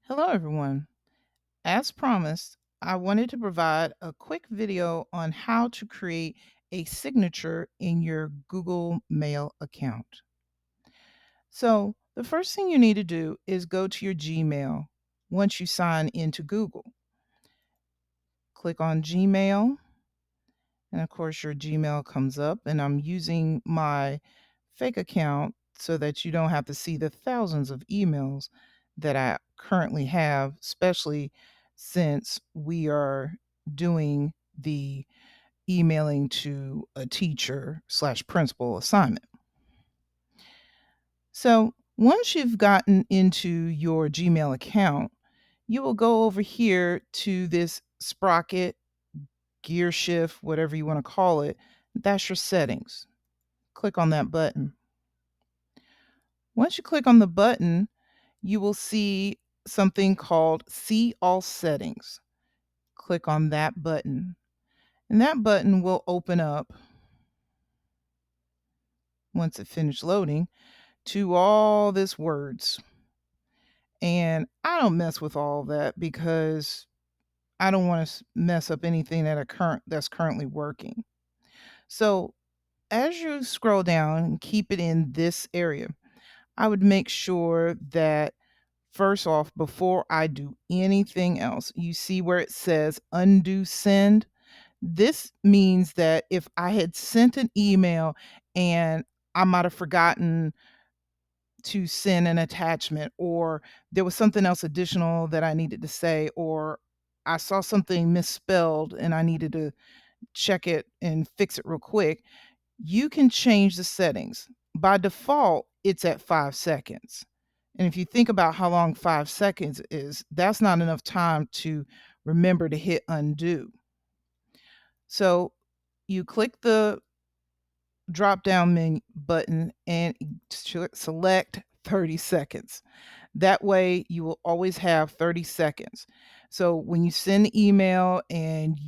Hello, everyone. As promised, I wanted to provide a quick video on how to create a signature in your Google Mail account. So, the first thing you need to do is go to your Gmail once you sign into Google. Click on Gmail, and of course, your Gmail comes up, and I'm using my fake account so that you don't have to see the thousands of emails that I currently have, especially since we are doing the emailing to a teacher slash principal assignment. So once you've gotten into your Gmail account, you will go over here to this sprocket, gear shift, whatever you want to call it. That's your settings. Click on that button. Once you click on the button, you will see something called See All Settings. Click on that button, and that button will open up once it finishes loading to all this words. And I don't mess with all that because I don't want to mess up anything that's currently working. So as you scroll down and keep it in this area, I would make sure that first off, before I do anything else, you see where it says undo send? This means that if I had sent an email and I might have forgotten to send an attachment, or there was something else additional that I needed to say, or I saw something misspelled and I needed to check it and fix it real quick, you can change the settings. By default, it's at 5 seconds. And if you think about how long 5 seconds is, that's not enough time to remember to hit undo. So you click the drop down menu button and select 30 seconds. That way you will always have 30 seconds. So when you send the email and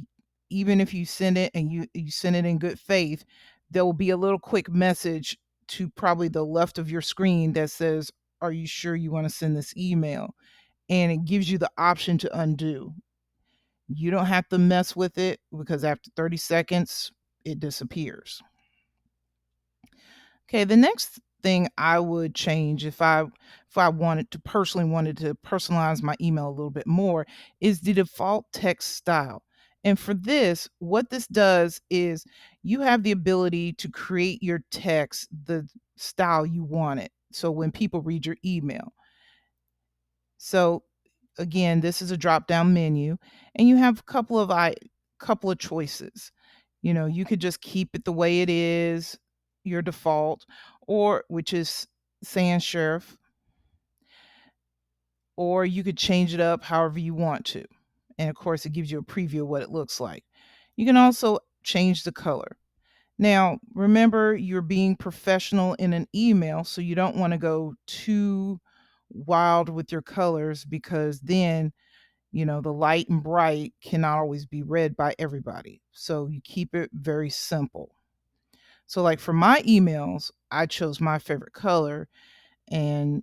even if you send it and you send it in good faith, there will be a little quick message to probably the left of your screen that says, "Are you sure you want to send this email?" And it gives you the option to undo. You don't have to mess with it because after 30 seconds, it disappears. Okay, the next thing I would change if I wanted to personalize my email a little bit more is the default text style. And for this, what this does is you have the ability to create your text the style you want it. So when people read your email. So again, this is a drop down menu and you have couple of choices. You know, you could just keep it the way it is, your default, or which is sans serif, or you could change it up however you want to. And of course, it gives you a preview of what it looks like. You can also change the color. Now, remember, you're being professional in an email, so you don't want to go too wild with your colors because then the light and bright cannot always be read by everybody. So you keep it very simple. So, like for my emails, I chose my favorite color. And,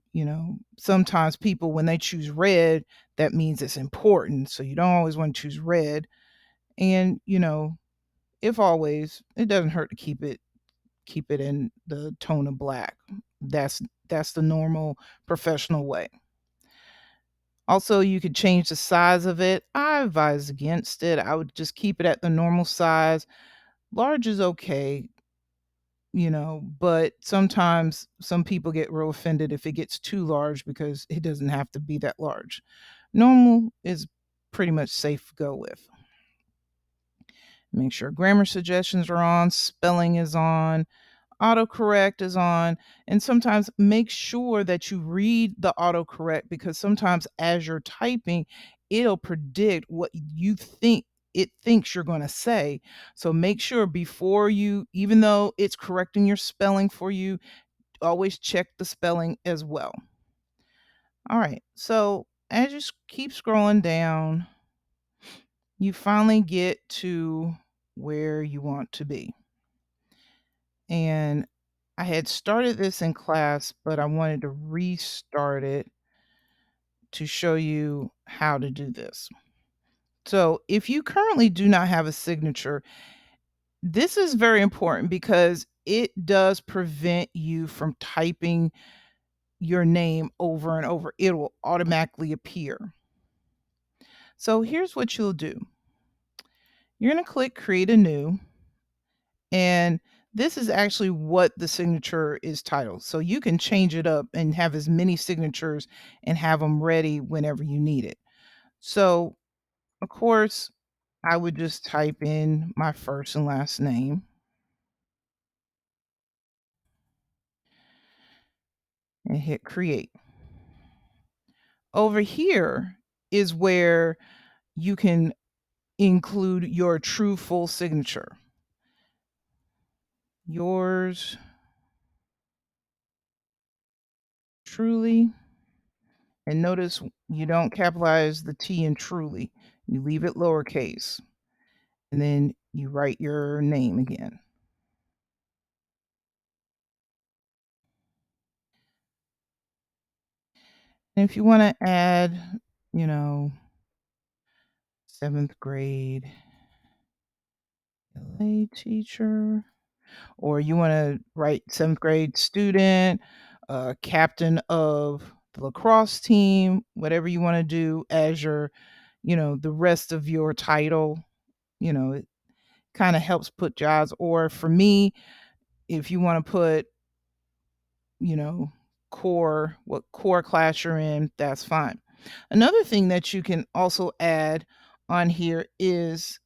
sometimes people, when they choose red, that means it's important. So you don't always want to choose red. And, if always, it doesn't hurt to keep it in the tone of black. That's the normal professional way. Also, you could change the size of it. I advise against it. I would just keep it at the normal size. Large is okay, but sometimes some people get real offended if it gets too large because it doesn't have to be that large. Normal is pretty much safe to go with. Make sure grammar suggestions are on, spelling is on, autocorrect is on, and sometimes make sure that you read the autocorrect because sometimes as you're typing, it'll predict what you think it thinks you're going to say. So make sure before you, even though it's correcting your spelling for you, always check the spelling as well. All right. So as you keep scrolling down, you finally get to where you want to be. And I had started this in class, but I wanted to restart it to show you how to do this. So, if you currently do not have a signature, this is very important because it does prevent you from typing your name over and over. It will automatically appear. So, here's what you'll do. You're going to click create a new, and this is actually what the signature is titled. So you can change it up and have as many signatures and have them ready whenever you need it. So, of course, I would just type in my first and last name and hit create. Over here is where you can include your true full signature. Yours truly. And notice you don't capitalize the T in truly. You leave it lowercase. And then you write your name again. And if you want to add, you know, 7th grade LA teacher, or you want to write 7th grade student, captain of the lacrosse team, whatever you want to do as your, the rest of your title, it kind of helps put jobs. Or for me, if you want to put, you know, what core class you're in, that's fine. Another thing that you can also add on here is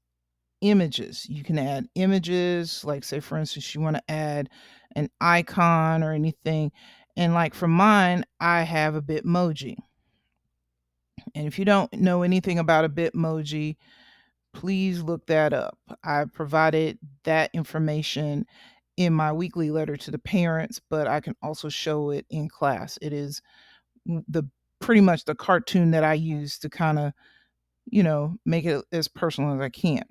images. You can add images, like say for instance, you want to add an icon or anything. And like for mine, I have a Bitmoji. And if you don't know anything about a Bitmoji, please look that up. I provided that information in my weekly letter to the parents, but I can also show it in class. It is the pretty much the cartoon that I use to kind of, make it as personal as I can.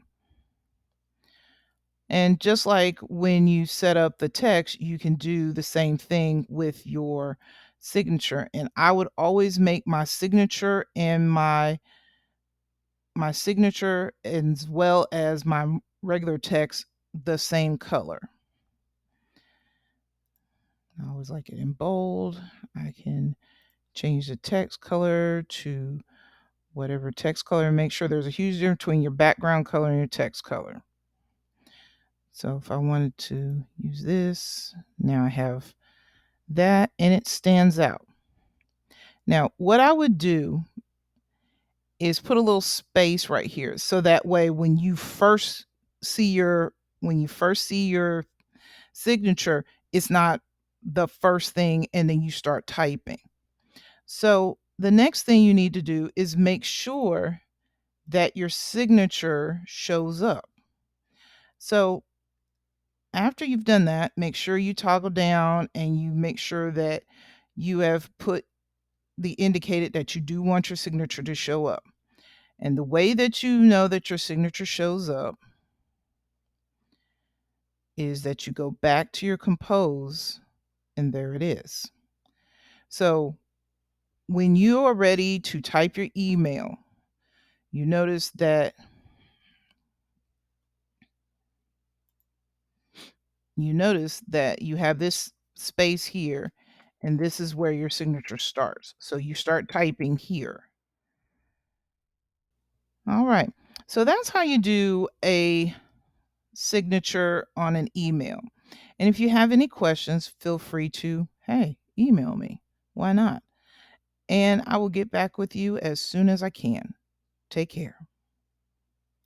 And just like when you set up the text, you can do the same thing with your signature. And I would always make my signature and my signature as well as my regular text the same color. I always like it in bold. I can change the text color to whatever text color. Make sure there's a huge difference between your background color and your text color. So if I wanted to use this, now I have that and it stands out. Now, what I would do is put a little space right here so that way when you first see your signature, it's not the first thing and then you start typing. So, the next thing you need to do is make sure that your signature shows up. So, after you've done that, make sure you toggle down and you make sure that you have put the indicated that you do want your signature to show up. And the way that you know that your signature shows up is that you go back to your compose and there it is. So when you are ready to type your email, you notice that you have this space here and this is where your signature starts. So you start typing here. All right. So that's how you do a signature on an email. And if you have any questions, feel free to, hey, email me. Why not? And I will get back with you as soon as I can. Take care.